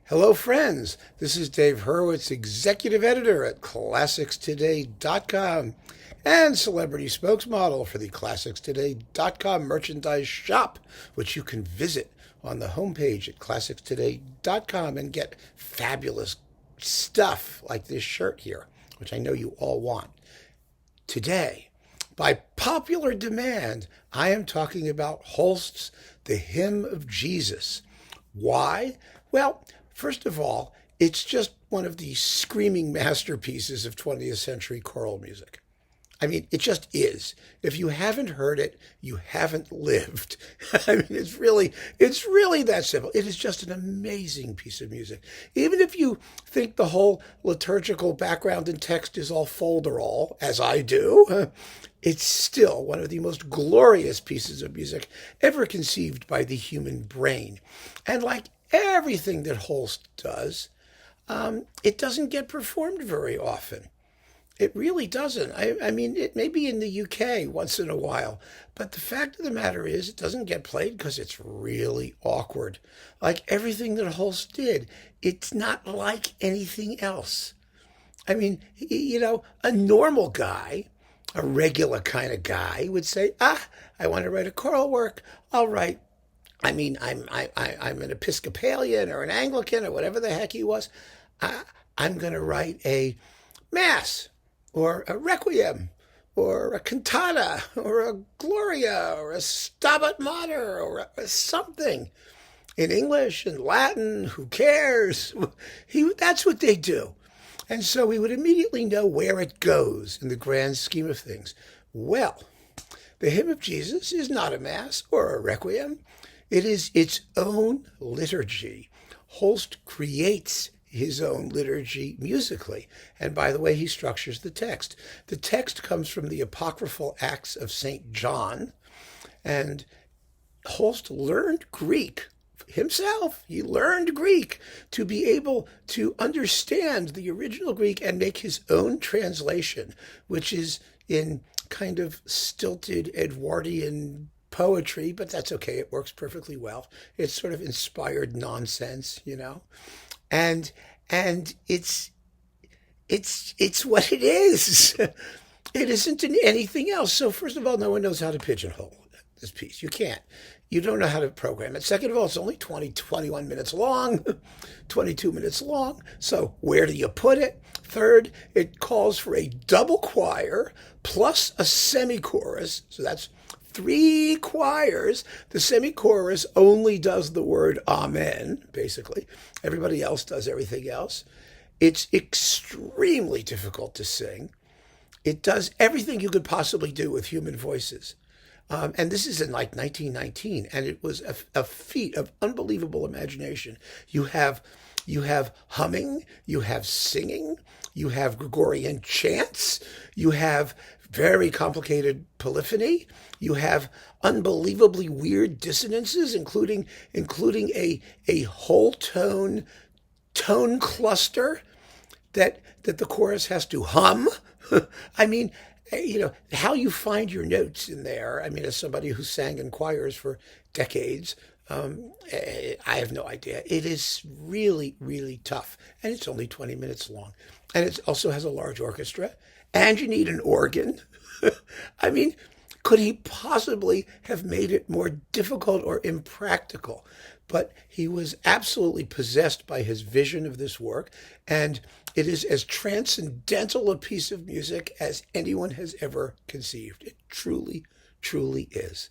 Hello, friends. This is Dave Hurwitz, executive editor at ClassicsToday.com and celebrity spokesmodel for the ClassicsToday.com merchandise shop, which you can visit on the homepage at ClassicsToday.com and get fabulous stuff like this shirt here, which I know you all want. Today, by popular demand, I am talking about Holst's The Hymn of Jesus. Why? Well, first of all, it's just one of the screaming masterpieces of 20th century choral music. I mean, it just is. If you haven't heard it, you haven't lived. I mean, it's really that simple. It is just an amazing piece of music. Even if you think the whole liturgical background and text is all folderol, as I do, it's still one of the most glorious pieces of music ever conceived by the human brain. And like everything that Holst does, it doesn't get performed very often. It really doesn't. I mean, it may be in the UK once in a while, but the fact of the matter is it doesn't get played because it's really awkward. Like everything that Holst did, it's not like anything else. I mean, a normal guy, a regular kind of guy would say, I want to write a choral work. I'll write. I'm an Episcopalian or an Anglican or whatever the heck he was. I'm going to write a mass or a requiem or a cantata or a gloria or a stabat mater or something in English and Latin. Who cares? That's what they do. And so we would immediately know where it goes in the grand scheme of things. Well, the Hymn of Jesus is not a mass or a requiem. It is its own liturgy. Holst creates his own liturgy musically. And by the way, he structures the text. The text comes from the apocryphal Acts of St. John. And Holst learned Greek himself. He learned Greek to be able to understand the original Greek and make his own translation, which is in kind of stilted Edwardian poetry, but that's okay. It works perfectly well. It's sort of inspired nonsense, and it's what it is. It isn't in anything else. So first of all, no one knows how to pigeonhole this piece. You can't. You don't know how to program it. Second of all, it's only 21 minutes long, 22 minutes long. So where do you put it? Third, it calls for a double choir plus a semi-chorus. So that's 3 choirs. The semi-chorus only does the word amen, basically. Everybody else does everything else. It's extremely difficult to sing. It does everything you could possibly do with human voices. And this is in like 1919, and it was a feat of unbelievable imagination. You have humming, you have singing, you have Gregorian chants, you have very complicated polyphony, you have unbelievably weird dissonances, including a whole tone cluster that the chorus has to hum. I mean, how you find your notes in there. I mean, as somebody who sang in choirs for decades, I have no idea. It is really, really tough. And it's only 20 minutes long. And it also has a large orchestra. And you need an organ. I mean, could he possibly have made it more difficult or impractical? But he was absolutely possessed by his vision of this work, and it is as transcendental a piece of music as anyone has ever conceived. It truly, truly is.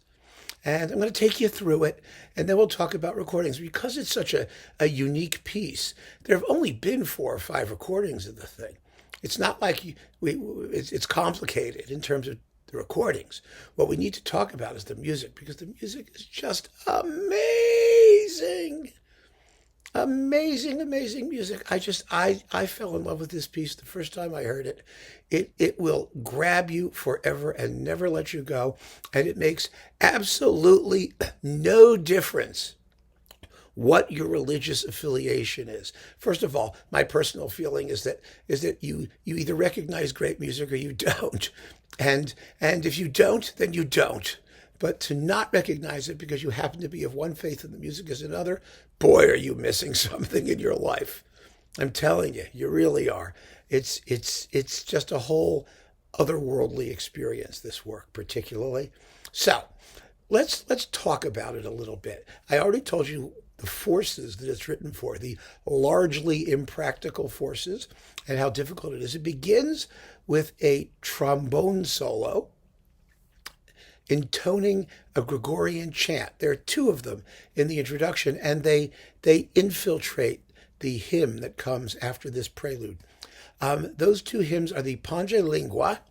And I'm going to take you through it, and then we'll talk about recordings. Because it's such a unique piece, there have only been 4 or 5 recordings of the thing. It's not like it's complicated in terms of the recordings. What we need to talk about is the music, because the music is just amazing. Amazing, amazing music. I fell in love with this piece the first time I heard it. It will grab you forever and never let you go. And it makes absolutely no difference what your religious affiliation is. First of all, my personal feeling is that you either recognize great music or you don't. And if you don't, then you don't. But to not recognize it because you happen to be of one faith and the music is another, boy, are you missing something in your life. I'm telling you, you really are. It's just a whole otherworldly experience, this work particularly. So let's talk about it a little bit. I already told you the forces that it's written for, the largely impractical forces, and how difficult it is. It begins with a trombone solo intoning a Gregorian chant. There are two of them in the introduction, and they infiltrate the hymn that comes after this prelude. Those two hymns are the Pange Lingua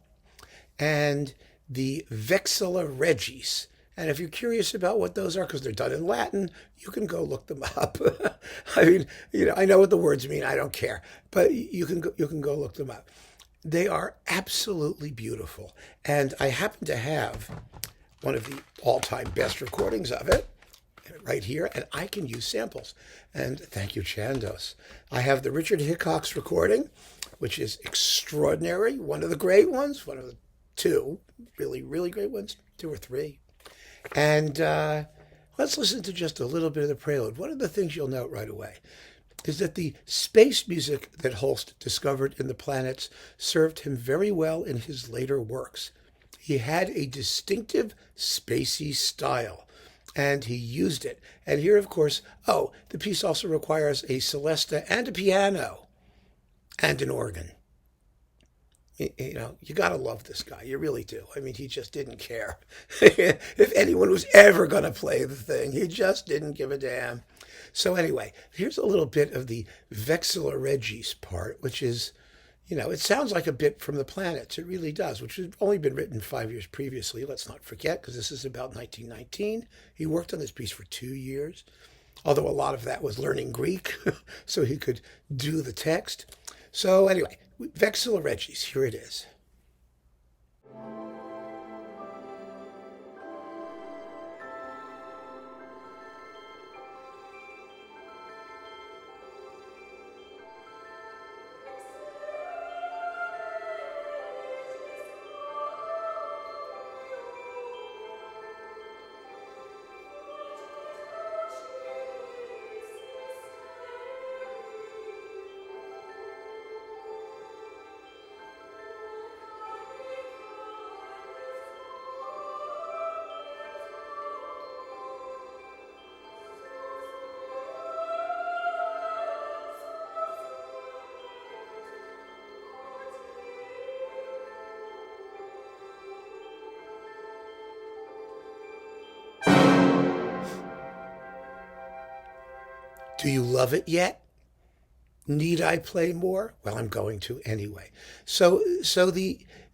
and the Vexilla Regis. And if you're curious about what those are, because they're done in Latin, you can go look them up. I mean, I know what the words mean. I don't care, but you can go look them up. They are absolutely beautiful, and I happen to have one of the all-time best recordings of it right here, and I can use samples. And thank you, Chandos. I have the Richard Hickox recording, which is extraordinary, one of the great ones, one of the two really, really great ones, two or three. And let's listen to just a little bit of the prelude. One of the things you'll note right away is that the space music that Holst discovered in the planets served him very well in his later works. He had a distinctive spacey style, and he used it. And here, of course, the piece also requires a celesta and a piano and an organ. You got to love this guy. You really do. I mean, he just didn't care. If anyone was ever going to play the thing, he just didn't give a damn. So anyway, here's a little bit of the Vexilla Regis part, which is, it sounds like a bit from the planets. It really does, which had only been written 5 years previously. Let's not forget, because this is about 1919. He worked on this piece for 2 years, although a lot of that was learning Greek so he could do the text. So anyway, Vexilla Regis, here it is. Do you love it yet? Need I play more? Well, I'm going to anyway. So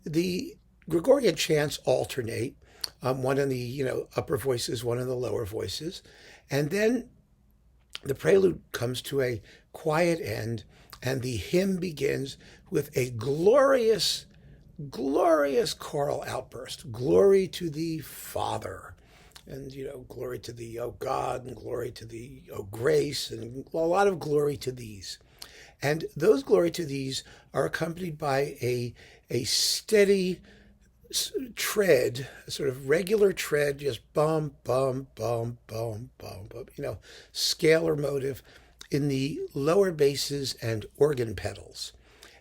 the Gregorian chants alternate, one in the upper voices, one in the lower voices, and then the prelude comes to a quiet end, and the hymn begins with a glorious, glorious choral outburst. Glory to the Father. And, glory to thee, O God, and glory to thee, O grace, and a lot of glory to these. And those glory to these are accompanied by a steady tread, a sort of regular tread, just bum, bum, bum, bum, bum, bum, scalar motive in the lower basses and organ pedals.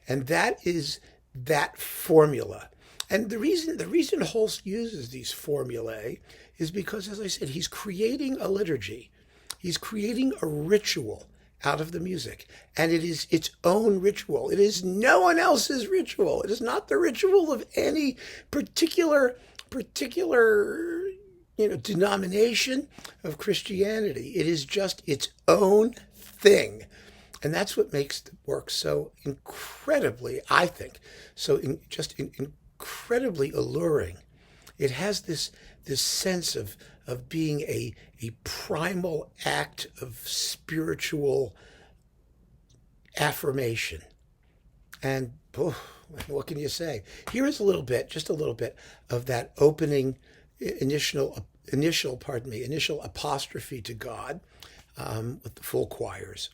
And that is that formula. And the reason Holst uses these formulae is because, as I said, he's creating a liturgy. He's creating a ritual out of the music. And it is its own ritual. It is no one else's ritual. It is not the ritual of any particular denomination of Christianity. It is just its own thing. And that's what makes the work so incredibly, I think, incredibly alluring. It has this sense of being a primal act of spiritual affirmation. And what can you say? Here is just a little bit of that opening initial apostrophe to God with the full choirs.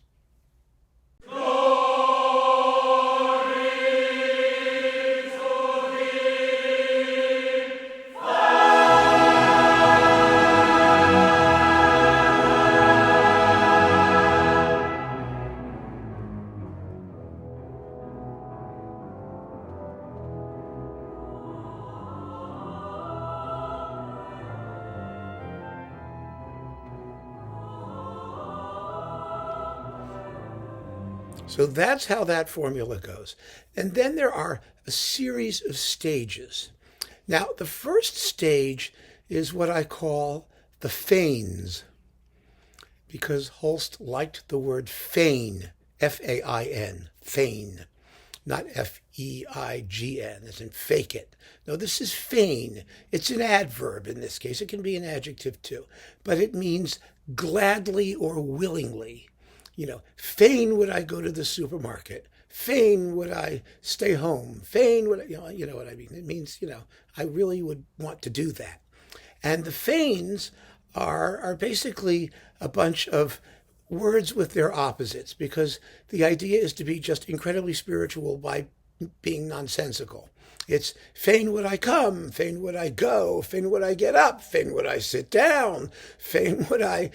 So that's how that formula goes. And then there are a series of stages. Now, the first stage is what I call the feigns, because Holst liked the word feign, F-A-I-N, feign, not F-E-I-G-N, as in fake it. No, this is feign. It's an adverb in this case. It can be an adjective too, but it means gladly or willingly. Fain would I go to the supermarket. Fain would I stay home. Fain would I, you know what I mean? It means, I really would want to do that. And the feigns are basically a bunch of words with their opposites, because the idea is to be just incredibly spiritual by being nonsensical. It's fain would I come, fain would I go, fain would I get up, fain would I sit down, fain would I,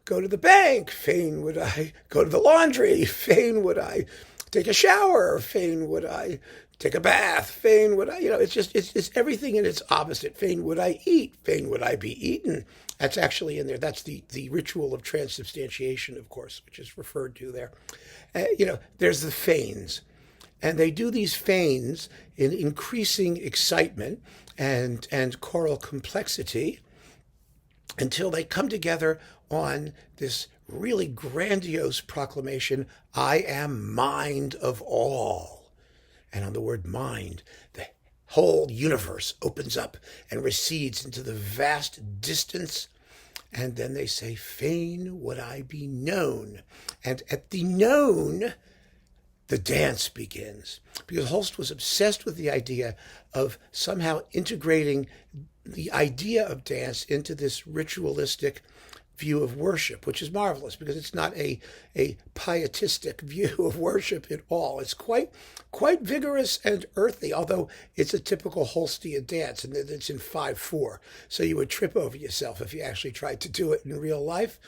go to the bank, fain would I go to the laundry, fain would I take a shower, fain would I take a bath, fain would I, it's everything in its opposite. Fain would I eat, fain would I be eaten. That's actually in there. That's the ritual of transubstantiation, of course, which is referred to there. There's the feigns. And they do these feigns in increasing excitement and choral complexity until they come together on this really grandiose proclamation, I am mind of all. And on the word mind, the whole universe opens up and recedes into the vast distance. And then they say, fain would I be known. And at the known, the dance begins, because Holst was obsessed with the idea of somehow integrating the idea of dance into this ritualistic view of worship, which is marvelous because it's not a pietistic view of worship at all. It's quite vigorous and earthy, although it's a typical Holstian dance, and it's in 5/4. So you would trip over yourself if you actually tried to do it in real life.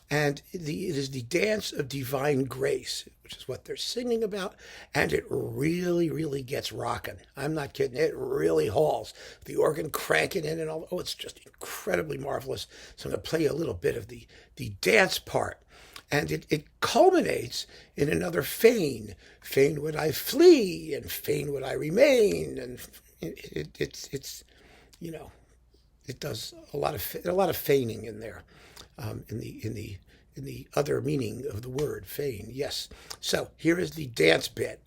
And it is the dance of divine grace, which is what they're singing about. And it really, really gets rocking. I'm not kidding. It really hauls. The organ cranking in and all. Oh, it's just incredibly marvelous. So I'm going to play you a little bit of the dance part. And it culminates in another feign. Fain would I flee, and fain would I remain. And it's it does a lot of feigning in there. In the other meaning of the word feign, yes. So here is the dance bit.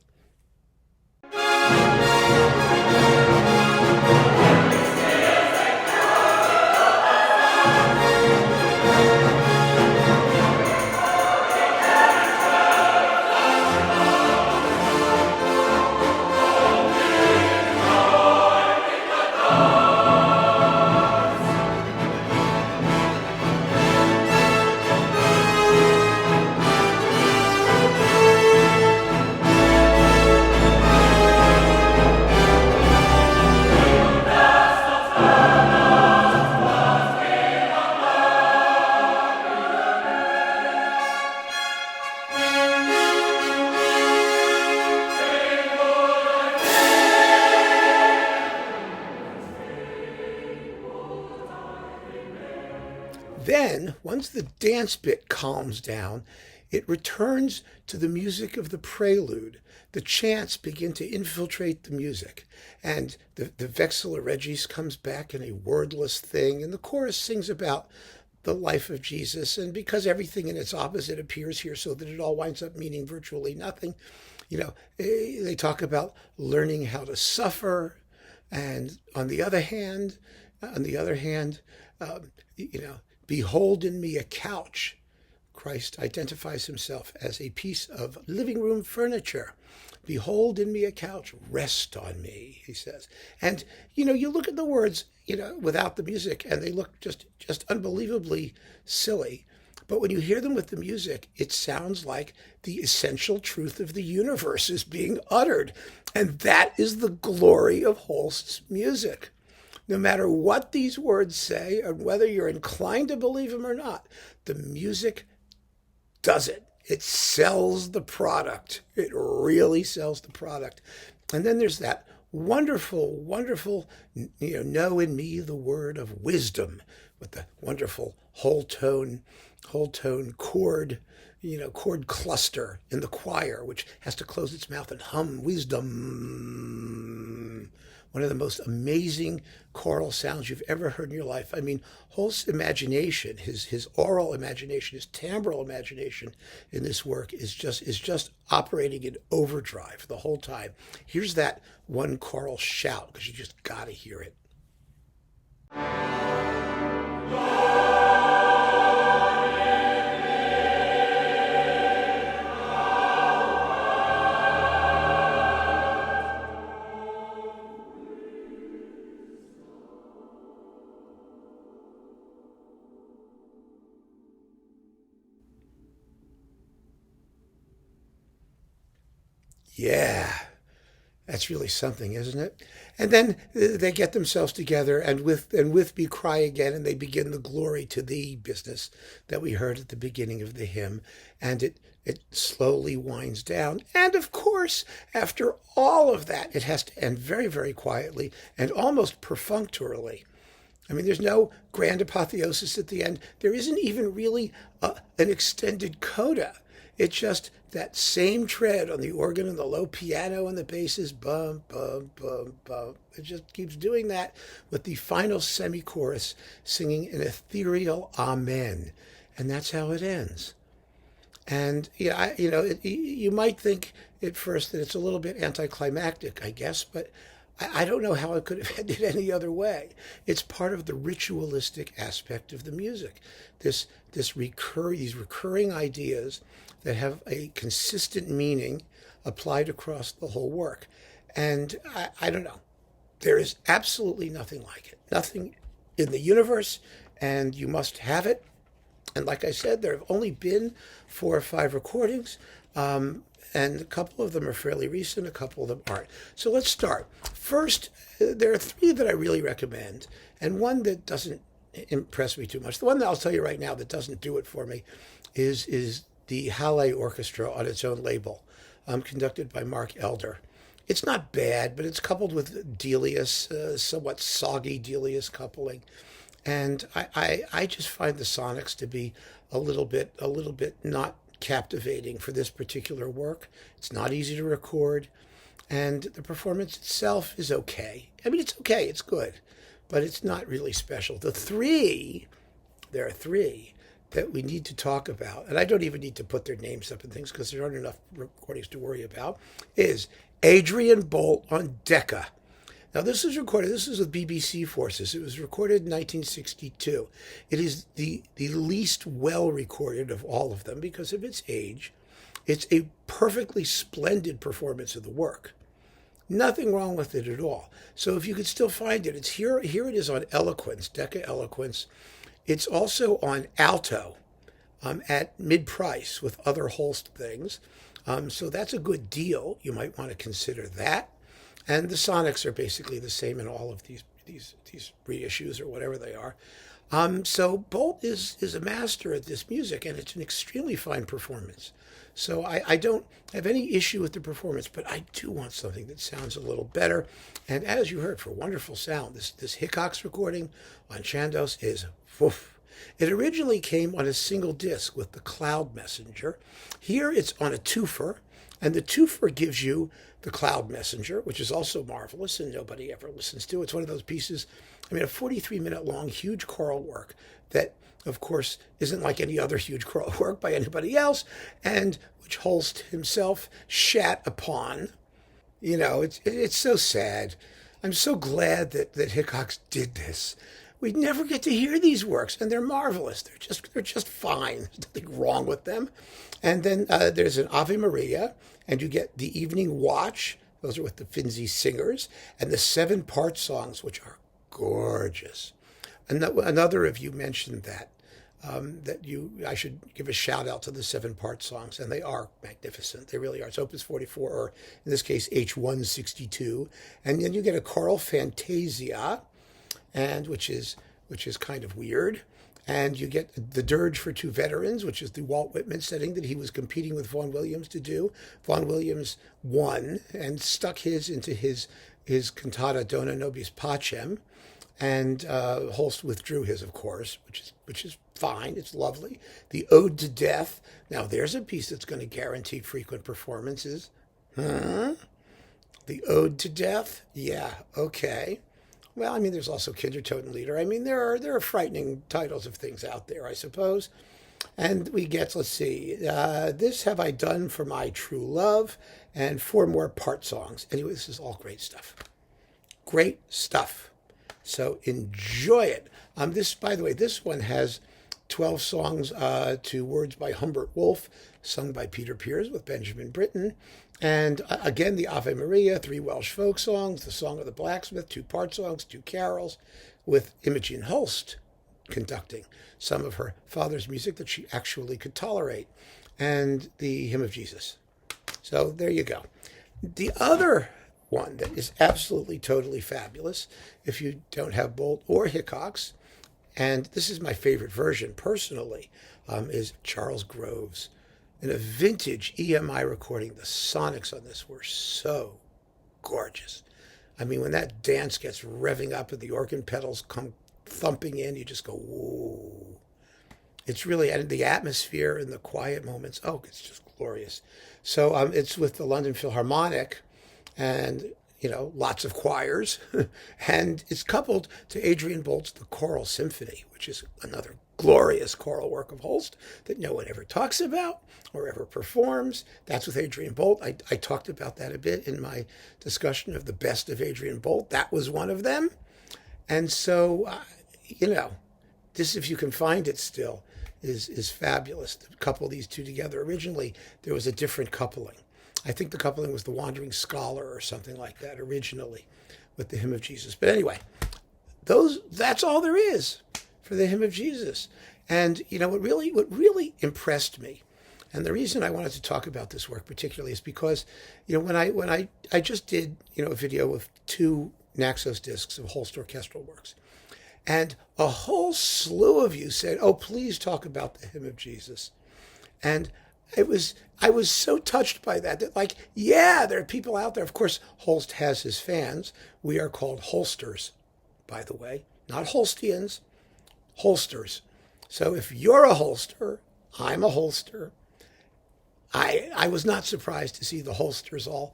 Then, once the dance bit calms down, it returns to the music of the prelude. The chants begin to infiltrate the music, and the Vexilla Regis comes back in a wordless thing, and the chorus sings about the life of Jesus, and because everything in its opposite appears here so that it all winds up meaning virtually nothing, they talk about learning how to suffer, and on the other hand, behold in me a couch. Christ identifies himself as a piece of living room furniture. Behold in me a couch, rest on me, he says. And, you look at the words, without the music, and they look just unbelievably silly. But when you hear them with the music, it sounds like the essential truth of the universe is being uttered. And that is the glory of Holst's music. No matter what these words say, and whether you're inclined to believe them or not, the music does it. It sells the product. It really sells the product. And then there's that wonderful, wonderful, know in me the word of wisdom, with the whole tone chord, chord cluster in the choir, which has to close its mouth and hum wisdom. One of the most amazing choral sounds you've ever heard in your life. I mean, Holst's imagination, his oral imagination, his timbral imagination in this work is just operating in overdrive the whole time. Here's that one choral shout, because you just got to hear it. Yeah, that's really something, isn't it? And then they get themselves together, and with me cry again, and they begin the glory to thee business that we heard at the beginning of the hymn, and it slowly winds down. And of course, after all of that, it has to end very, very quietly and almost perfunctorily. I mean, there's no grand apotheosis at the end. There isn't even really an extended coda. It's just that same tread on the organ and the low piano and the basses, bum, bum, bum, bum. It just keeps doing that with the final semi-chorus singing an ethereal amen. And that's how it ends. And you might think at first that it's a little bit anticlimactic, I guess, but I don't know how it could have ended any other way. It's part of the ritualistic aspect of the music. These recurring ideas that have a consistent meaning applied across the whole work. And I don't know. There is absolutely nothing like it. Nothing in the universe, and you must have it. And like I said, there have only been 4 or 5 recordings, and a couple of them are fairly recent, a couple of them aren't. So let's start. First, there are 3 that I really recommend, and one that doesn't impress me too much. The one that I'll tell you right now that doesn't do it for me is the Halle Orchestra on its own label, conducted by Mark Elder. It's not bad, but it's coupled with Delius, somewhat soggy Delius coupling. And I just find the sonics to be a little bit not captivating for this particular work. It's not easy to record, and the performance itself is okay. I mean, it's okay, it's good, but it's not really special. There are 3 that we need to talk about, and I don't even need to put their names up and things because there aren't enough recordings to worry about, is Adrian Boult on Decca. Now, this is with BBC Forces. It was recorded in 1962. It is the least well recorded of all of them because of its age. It's a perfectly splendid performance of the work. Nothing wrong with it at all. So if you could still find it, it's here it is on Eloquence, Decca Eloquence. It's also on alto at mid-price with other Holst things. So that's a good deal. You might want to consider that. And the sonics are basically the same in all of these reissues or whatever they are. So Boult is a master at this music, and it's an extremely fine performance. So I don't have any issue with the performance, but I do want something that sounds a little better. And as you heard, for wonderful sound, this Hickox recording on Chandos is woof. It originally came on a single disc with the Cloud Messenger. Here it's on a twofer, and the twofer gives you the Cloud Messenger, which is also marvelous and nobody ever listens to. It's one of those pieces, a 43-minute long, huge choral work that, of course, isn't like any other huge choral work by anybody else, and which Holst himself shat upon. It's so sad. I'm so glad that Hickox did this. We never get to hear these works, and they're marvelous. They're just fine. There's nothing wrong with them. And then there's an Ave Maria, and you get the Evening Watch. Those are with the Finzi Singers, and the 7-part songs, which are gorgeous. Another of you mentioned that I should give a shout out to the 7-part songs, and they are magnificent. They really are. It's Opus 44, or in this case, H162, and then you get a choral Fantasia, and which is kind of weird. And you get the Dirge for Two Veterans, which is the Walt Whitman setting that he was competing with Vaughan Williams to do. Vaughan Williams won and stuck his into his cantata Dona Nobis Pacem. And Holst withdrew his, of course, which is fine. It's lovely. The Ode to Death. Now, there's a piece that's going to guarantee frequent performances. Huh? The Ode to Death? Yeah, okay. Well, I mean, there's also Kindertotenlieder. I mean, there are frightening titles of things out there, I suppose. And we get, let's see, This Have I Done for My True Love, and 4 more part songs. Anyway, this is all great stuff. Great stuff. So enjoy it. This, by the way, this one has 12 songs to words by Humbert Wolff, sung by Peter Pears with Benjamin Britten. And again, the Ave Maria, 3 Welsh folk songs, the Song of the Blacksmith, 2 part songs, 2 carols, with Imogen Holst conducting some of her father's music that she actually could tolerate, and the Hymn of Jesus. So there you go. The other one that is absolutely, totally fabulous, if you don't have Boult or Hickox, and this is my favorite version personally, is Charles Groves. In a vintage EMI recording, the sonics on this were so gorgeous. I mean, when that dance gets revving up and the organ pedals come thumping in, you just go, whoa. It's really, and the atmosphere and the quiet moments, oh, it's just glorious. So it's with the London Philharmonic, and lots of choirs, and it's coupled to Adrian Boult's The Choral Symphony, which is another glorious choral work of Holst that no one ever talks about or ever performs. That's with Adrian Boult. I talked about that a bit in my discussion of the best of Adrian Boult. That was one of them. And so, this, if you can find it still, is fabulous. To couple these two together. Originally, there was a different coupling. I think the coupling was The Wandering Scholar or something like that originally with the Hymn of Jesus. But anyway, that's all there is for the Hymn of Jesus. And what really impressed me, and the reason I wanted to talk about this work particularly, is because when I just did a video of 2 Naxos discs of Holst orchestral works, and a whole slew of you said, "Oh, please talk about the Hymn of Jesus," and I was so touched by that there are people out there. Of course, Holst has his fans. We are called Holsters, by the way, not Holstians, Holsters. So if you're a Holster, I'm a Holster. I was not surprised to see the Holsters all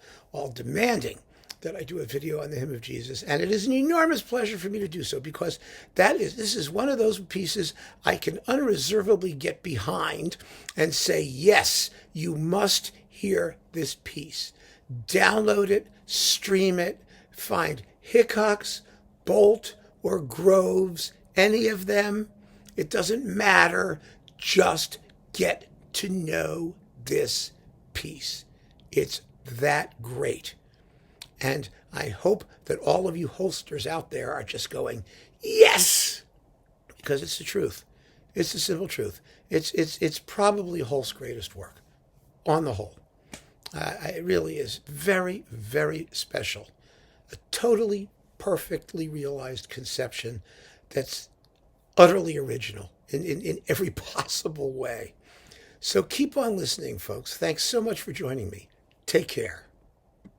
demanding that I do a video on the Hymn of Jesus, and it is an enormous pleasure for me to do so, because this is one of those pieces I can unreservedly get behind and say, yes, you must hear this piece. Download it, stream it, find Hickox, Boult, or Groves, any of them. It doesn't matter. Just get to know this piece. It's that great. And I hope that all of you Holsters out there are just going, yes, because it's the truth. It's the simple truth. It's probably Holst's greatest work, on the whole. It really is very, very special. A totally, perfectly realized conception that's utterly original in every possible way. So keep on listening, folks. Thanks so much for joining me. Take care.